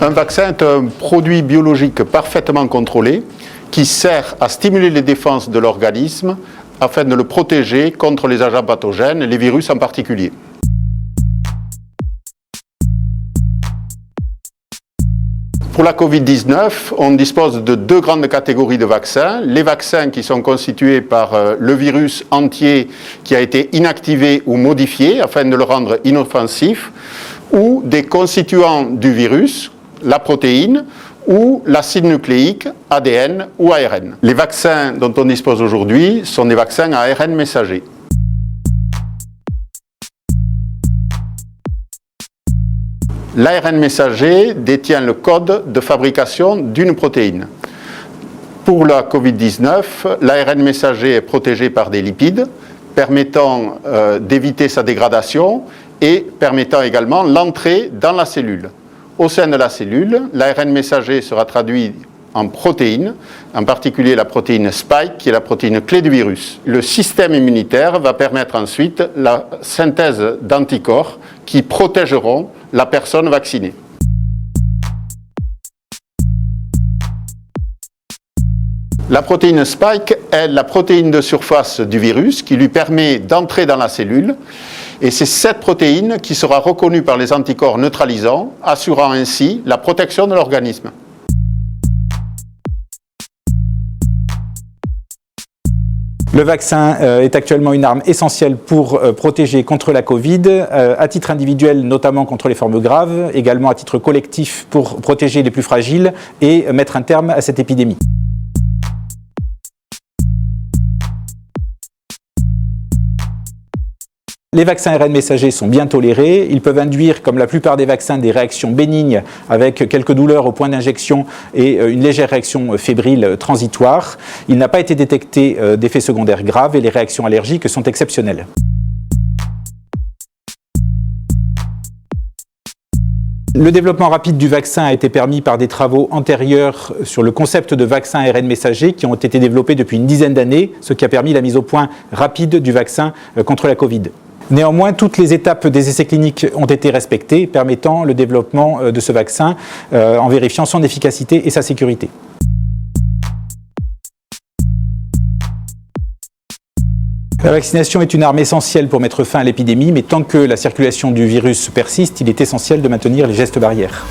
Un vaccin est un produit biologique parfaitement contrôlé qui sert à stimuler les défenses de l'organisme afin de le protéger contre les agents pathogènes, les virus en particulier. Pour la Covid-19, on dispose de deux grandes catégories de vaccins. Les vaccins qui sont constitués par le virus entier qui a été inactivé ou modifié afin de le rendre inoffensif, ou des constituants du virus, la protéine, ou l'acide nucléique, ADN ou ARN. Les vaccins dont on dispose aujourd'hui sont des vaccins à ARN messager. L'ARN messager détient le code de fabrication d'une protéine. Pour la Covid-19, l'ARN messager est protégé par des lipides, permettant d'éviter sa dégradation et permettant également l'entrée dans la cellule. Au sein de la cellule, l'ARN messager sera traduit en protéines, en particulier la protéine Spike, qui est la protéine clé du virus. Le système immunitaire va permettre ensuite la synthèse d'anticorps qui protégeront la personne vaccinée. La protéine Spike est la protéine de surface du virus qui lui permet d'entrer dans la cellule. Et c'est cette protéine qui sera reconnue par les anticorps neutralisants, assurant ainsi la protection de l'organisme. Le vaccin est actuellement une arme essentielle pour protéger contre la Covid, à titre individuel notamment contre les formes graves, également à titre collectif pour protéger les plus fragiles et mettre un terme à cette épidémie. Les vaccins ARN messagers sont bien tolérés. Ils peuvent induire, comme la plupart des vaccins, des réactions bénignes avec quelques douleurs au point d'injection et une légère réaction fébrile transitoire. Il n'a pas été détecté d'effets secondaires graves et les réactions allergiques sont exceptionnelles. Le développement rapide du vaccin a été permis par des travaux antérieurs sur le concept de vaccin ARN messager qui ont été développés depuis une dizaine d'années, ce qui a permis la mise au point rapide du vaccin contre la Covid. Néanmoins, toutes les étapes des essais cliniques ont été respectées, permettant le développement de ce vaccin en vérifiant son efficacité et sa sécurité. La vaccination est une arme essentielle pour mettre fin à l'épidémie, mais tant que la circulation du virus persiste, il est essentiel de maintenir les gestes barrières.